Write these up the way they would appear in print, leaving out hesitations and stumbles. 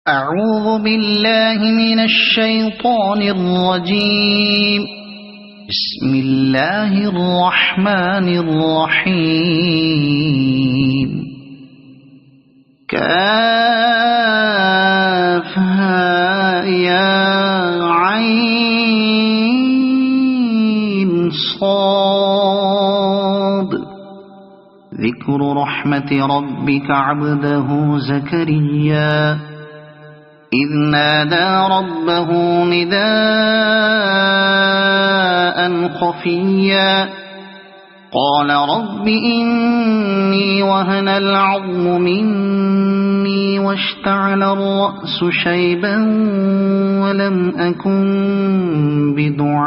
أعوذ بالله من الشيطان الرجيم. بسم الله الرحمن الرحيم. كافها يا عين صاد. ذكر رحمة ربك عبده زكريا إذ نادى ربه نداء خفيا قال رب إني وهن العظم مني واشتعل الرأس شيبا ولم أكن بدعائك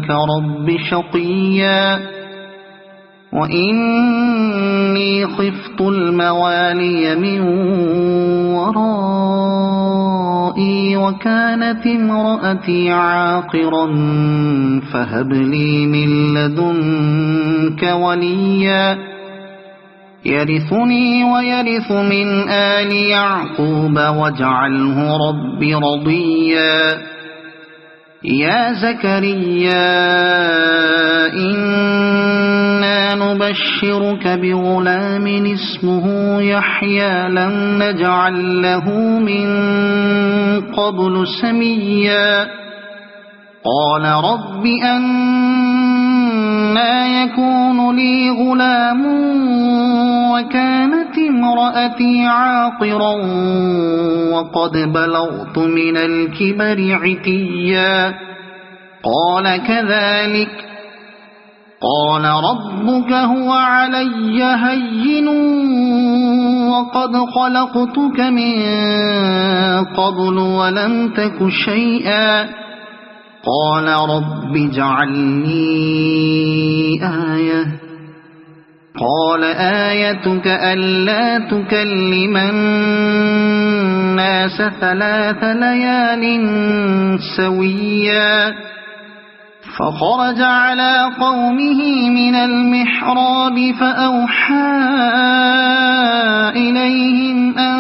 رب شقيا وإني خفت الموالي من ورائي وكانت امرأتي عاقرا فهب لي من لدنك وليا يرثني ويرث من آل يعقوب واجعله رب رضيا. يا زكريا إنا نبشرك بغلام اسمه يحيى لم نجعل له من قبل سميا قال رب أنى يكون لي غلام وكانت امرأتي عاقرا وقد بلغت من الكبر عتيا قال كذلك قال ربك هو علي هين وقد خلقتك من قبل ولم تك شيئا قال رب اجعل لي آية قال آيتك ألا تكلم الناس 3 ليال سويا فخرج على قومه من المحراب فأوحى إليهم أن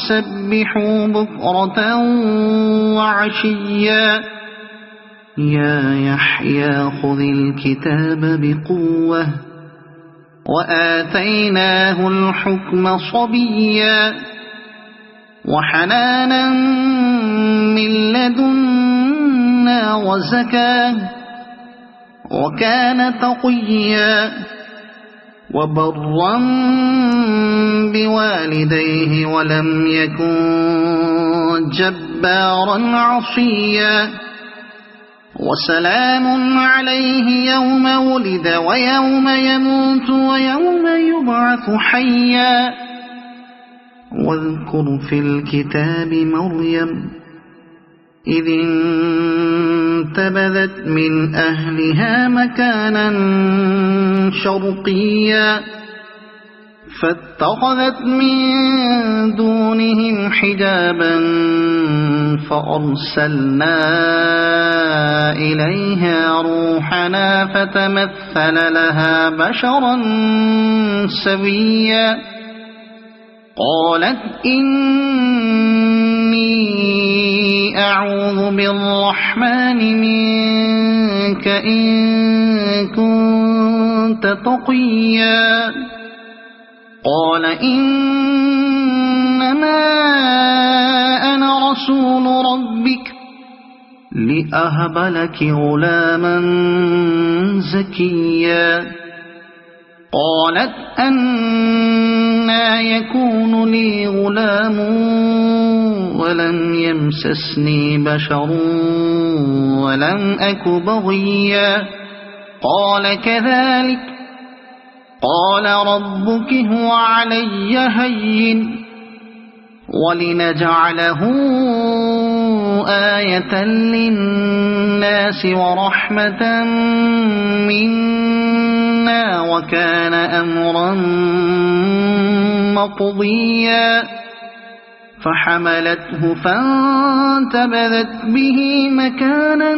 سبحوا بكرة وعشيا يا يحيى خذ الكتاب بقوة وآتيناه الحكم صبيا وحنانا من لدنا وزكاة وكان تقيا وبرا بوالديه ولم يكن جبارا عصيا وسلام عليه يوم ولد ويوم يموت ويوم يبعث حيا واذكر في الكتاب مريم إذ انتبذت من أهلها مكانا شرقيا فاتخذت من دونهم حجابا فأرسلنا إليها روحنا فتمثل لها بشرا سويا قالت إني أعوذ بالرحمن منك إن كنت تقيا قال إنما أنا رسول ربك لأهب لك غلاما زكيا قالت أنى يكون لي غلام ولم يمسسني بشر ولم أك بغيا قال كذلك قال ربك هو علي هين ولنجعله آية للناس ورحمة منا وكان أمرا مقضيا فحملته فانتبذت به مكانا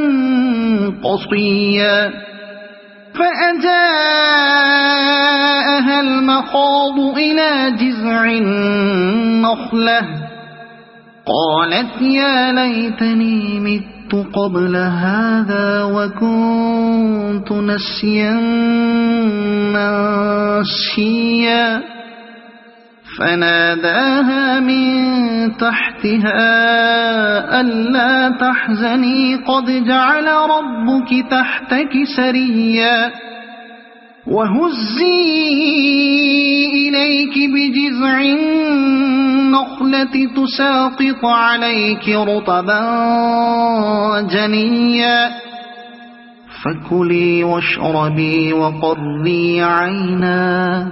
قصيا فأجاءها المخاض إلى جذع النخلة النخلة قالت يا ليتني مت قبل هذا وكنت نسيا منسيا فناداها من تحتها ألا تحزني قد جعل ربك تحتك سريا وهزي إليك بجذع النخلة تساقط عليك رطبا جنيا فكلي واشربي وقري عينا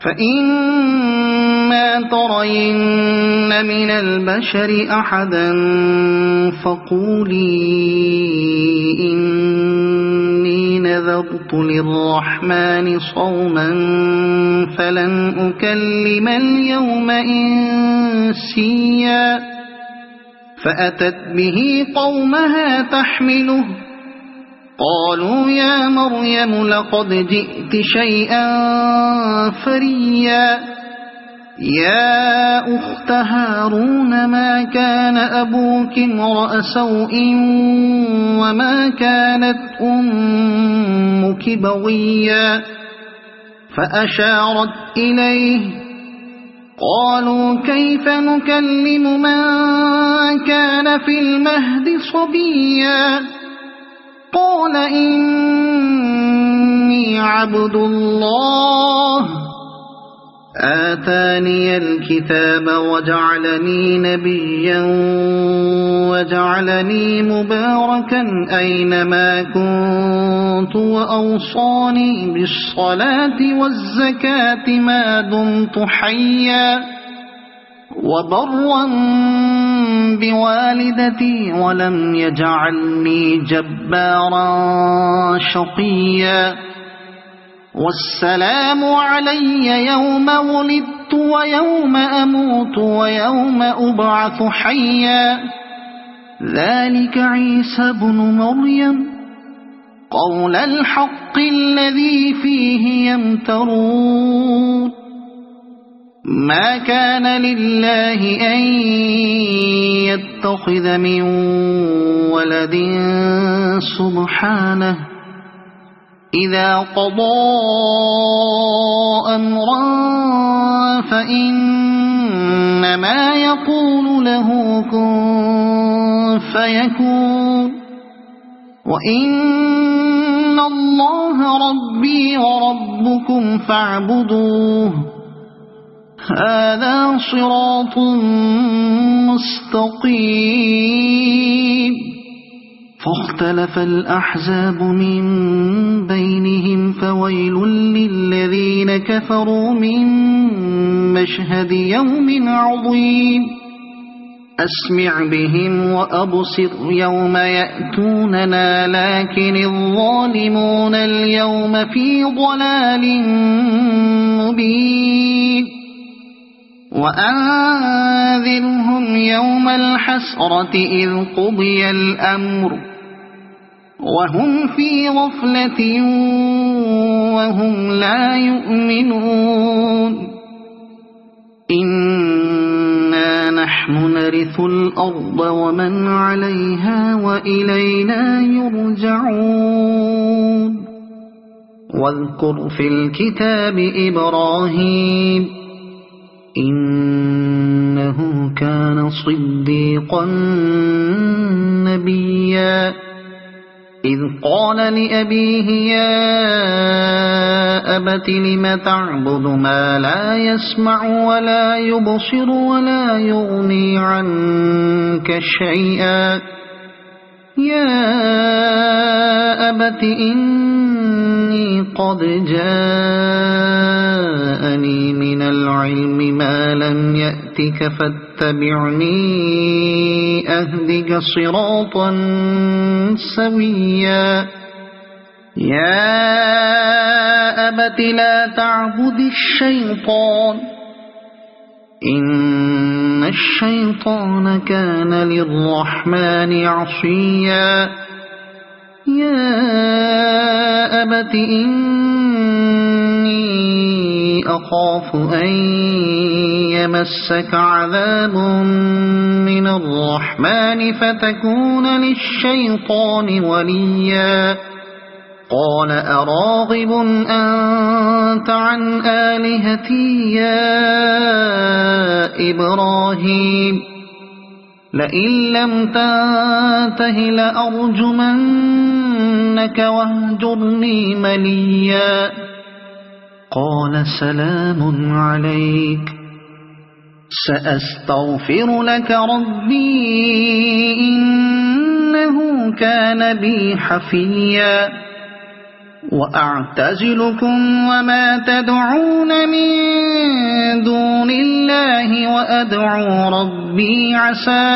فإما ترين من البشر أحدا فقولي إني نذرت للرحمن صوما فلن أكلم اليوم إنسيا فأتت به قومها تحمله قالوا يا مريم لقد جئت شيئا فريا يا أخت هارون ما كان أبوك امرأ سوء وما كانت أمك بغيا فأشارت إليه قالوا كيف نكلم من كان في المهد صبيا قال إني عبد الله آتاني الكتاب وجعلني نبيا وجعلني مباركا أينما كنت وأوصاني بالصلاة والزكاة ما دمت حيا وبرا بوالدتي ولم يجعلني جبارا شقيا والسلام علي يوم ولدت ويوم أموت ويوم أبعث حيا ذلك عيسى بن مريم قول الحق الذي فيه يمترون ما كان لله أن يتخذ من ولد سبحانه إذا قضى أمرا فإنما يقول له كن فيكون وإن الله ربي وربكم فاعبدوه هذا صراط مستقيم فاختلف الأحزاب من بينهم فويل للذين كفروا من مشهد يوم عظيم أسمع بهم وأبصر يوم يأتوننا لكن الظالمون اليوم في ضلال مبين وأنذرهم يوم الحسرة إذ قضي الأمر وهم في غفلة وهم لا يؤمنون إنا نحن نرث الأرض ومن عليها وإلينا يرجعون واذكر في الكتاب إبراهيم إنه كان صديقا نبيا إذ قال لأبيه يا أبت لم تعبد ما لا يسمع ولا يبصر ولا يغني عنك شيئا يا أبت إني قد جاءني من العلم ما لم يأتك فاتبعني أهدك صراطا سويا يا أبت لا تعبد الشيطان إن الشيطان كان للرحمن عصيا يا أبت إني أخاف أن يمسك عذاب من الرحمن فتكون للشيطان وليا قال أراغب أنت عن آلهتي يا إبراهيم لئن لم تنته لأرجمنك واهجرني مليا قال سلام عليك سأستغفر لك ربي إنه كان بي حفيا وأعتزلكم وما تدعون من دون الله وأدعو ربي عسى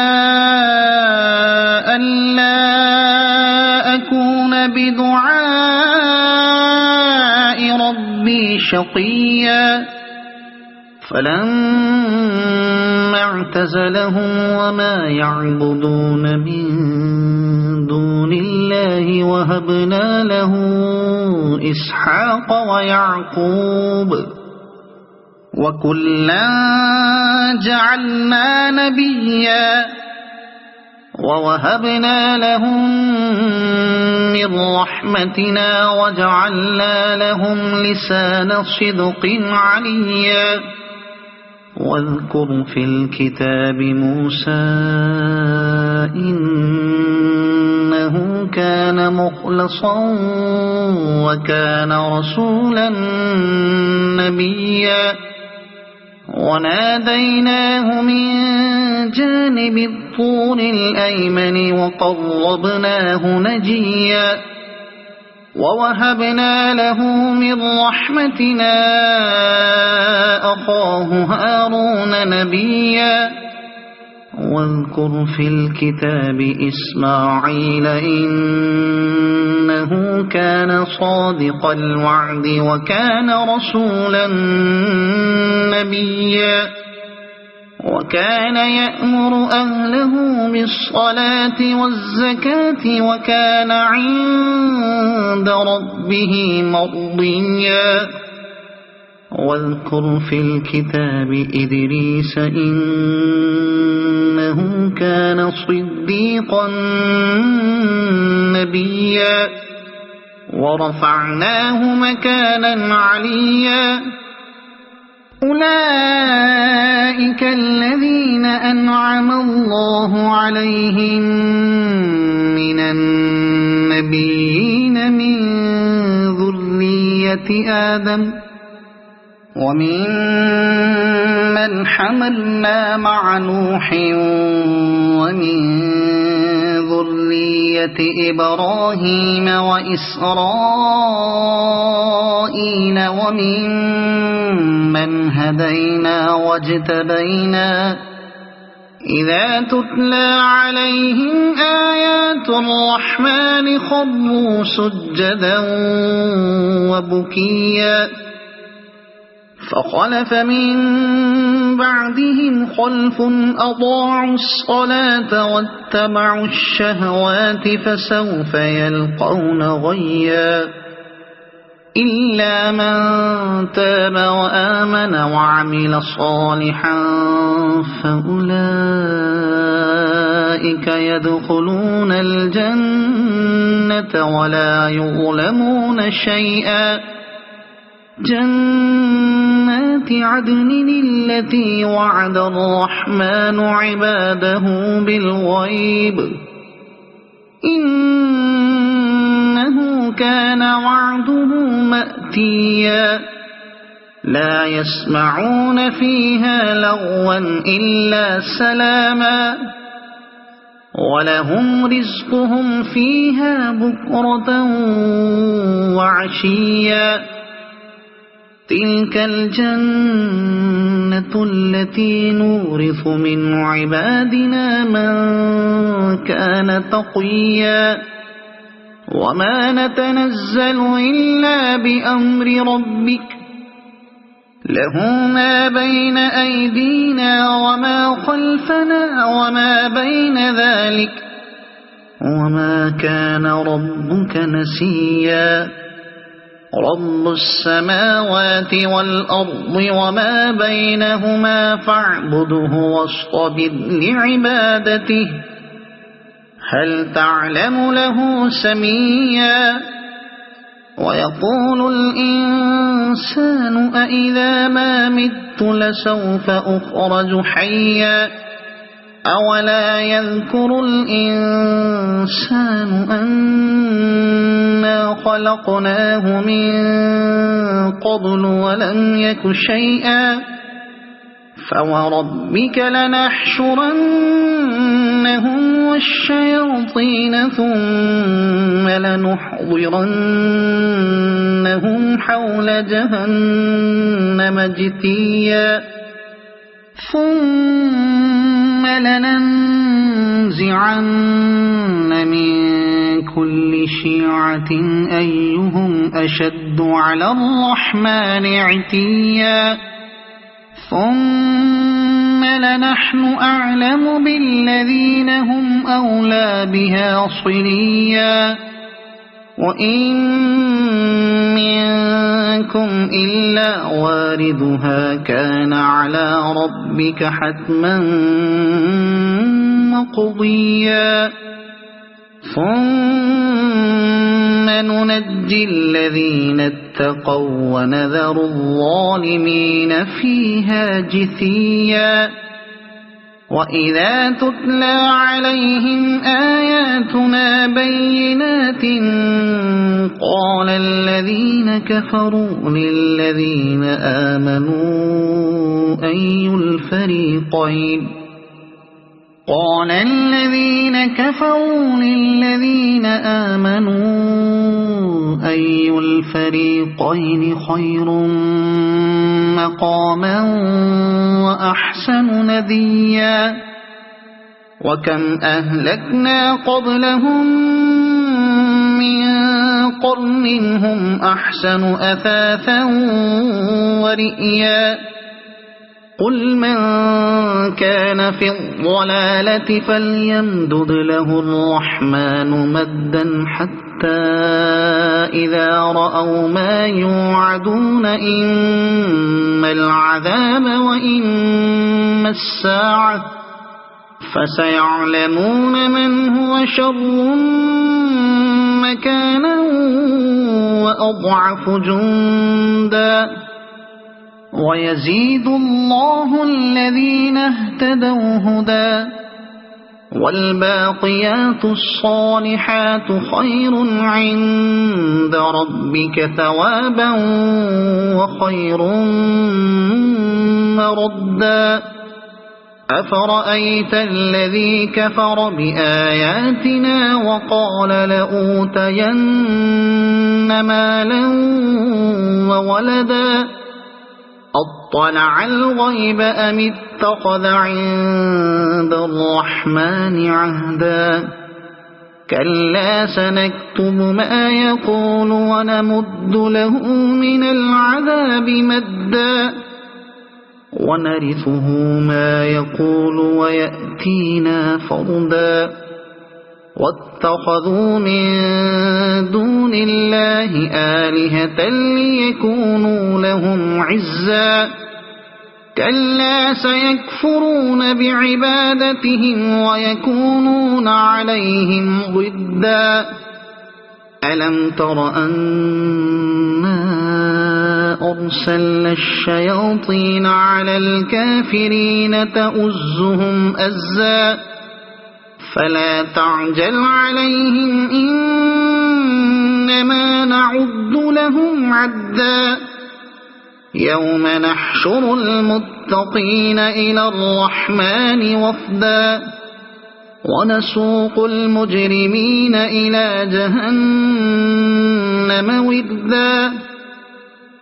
ألا أكون بدعاء ربي شقيا فلما اعتزلهم وما يعبدون من دون الله وهبنا له إسحاق ويعقوب وكلا جعلنا نبيا ووهبنا لهم من رحمتنا وجعلنا لهم لسان صدق عليا واذكر في الكتاب موسى إنه كان مخلصا وكان رسولا نبيا وناديناه من جانب الطور الأيمن وقربناه نجيا ووهبنا له من رحمتنا أخاه هارون نبيا واذكر في الكتاب إسماعيل إنه كان صادق الوعد وكان رسولا نبيا وكان يأمر أهله بالصلاة والزكاة وكان عند ربه مرضيا واذكر في الكتاب إدريس إنه كان صديقا نبيا ورفعناه مكانا عليا أولئك الذين أنعم الله عليهم من النبيين من ذرية آدم ومن من حملنا مع نوح ومن ذرية إبراهيم وإسرائيل ومن من هدينا واجتبينا إذا تتلى عليهم آيات الرحمن خروا سجدا وبكيا فخلف من بعدهم خلف أضاعوا الصلاة واتبعوا الشهوات فسوف يلقون غيا إلا من تاب وآمن وعمل صالحا فأولئك يدخلون الجنة ولا يظلمون شيئا جنات عدن التي وعد الرحمن عباده بالغيب إنه كان وعده مأتيا لا يسمعون فيها لغوا إلا سلاما ولهم رزقهم فيها بكرة وعشيا تلك الجنة التي نورث من عبادنا من كان تقيا وما نتنزل إلا بأمر ربك له ما بين أيدينا وما خلفنا وما بين ذلك وما كان ربك نسيا رب السماوات والأرض وما بينهما فاعبده واصطبر لعبادته هل تعلم له سميا ويقول الإنسان أإذا ما مت لسوف أخرج حيا أولا يذكر الإنسان أنا خلقناه من قبل ولم يك شيئا فوربك لنحشرنهم والشياطين ثم لنحضرنهم حول جهنم جثيا ثم لننزعن من كل شيعة أيهم أشد على الرحمن عتيا ثم لنحن أعلم بالذين هم أولى بها صليا وإن منكم إلا واردها كان على ربك حتما مقضيا ثم ننجي الذين اتقوا ونذر الظالمين فيها جثيا وإذا تتلى عليهم آياتنا بينات قال الذين كفروا للذين آمنوا أي الفريقين خير مقاما وأحسن نديا وكم أهلكنا قبلهم من قرن هم أحسن أثاثا ورئيا قل من كان في الضلالة فليمدد له الرحمن مدا حتى إذا رأوا ما يوعدون إما العذاب وإما الساعة فسيعلمون من هو شر مكانا وأضعف جندا ويزيد الله الذين اهتدوا هدى والباقيات الصالحات خير عند ربك ثوابا وخير مردا أفرأيت الذي كفر بآياتنا وقال لأوتين مالا وولدا أطلع الغيب أم اتخذ عند الرحمن عهدا كلا سنكتب ما يقول ونمد له من العذاب مدا ونرثه ما يقول ويأتينا فردا واتخذوا من دون الله آلهة ليكونوا لهم عزا كلا سيكفرون بعبادتهم ويكونون عليهم ضدا ألم تر أنا أرسلنا الشياطين على الكافرين تؤزهم أزا فلا تعجل عليهم إنما نعد لهم عدا يوم نحشر المتقين إلى الرحمن وفدا ونسوق المجرمين إلى جهنم وردا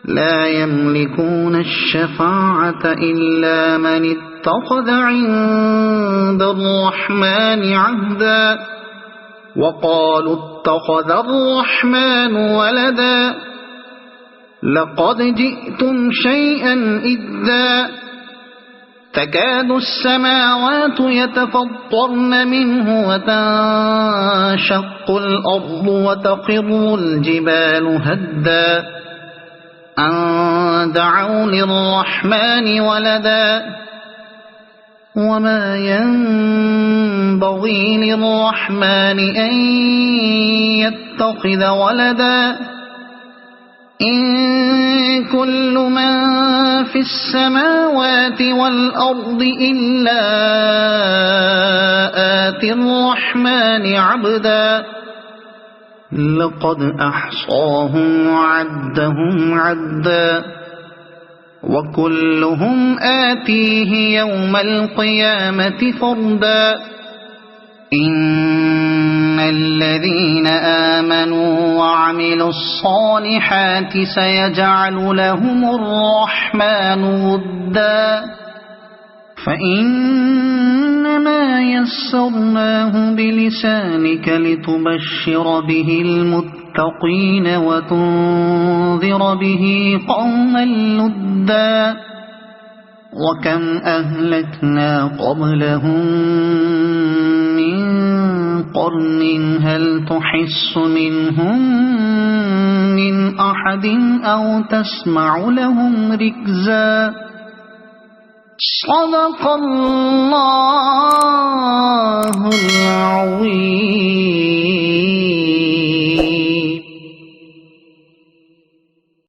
لا يملكون الشفاعة إلا من اتخذ عند الرحمن عهدا وقالوا اتخذ الرحمن ولدا لقد جئتم شيئا إدا تكاد السماوات يتفطرن منه وتنشق الأرض وتخر الجبال هدا أن دعوا للرحمن ولدا وما ينبغي للرحمن أن يتخذ ولدا إن كل من في السماوات والأرض إلا آتي الرحمن عبدا لقد أحصاهم وعدهم عدا وكلهم آتيه يوم القيامة فردا إن الذين آمنوا وعملوا الصالحات سيجعل لهم الرحمن ودا فإنما يسرناه بلسانك لتبشر به المتقين وتنذر به قوما لدا وكم أهلكنا قبلهم من قرن هل تحس منهم من أحد أو تسمع لهم ركزا صدق الله العظيم.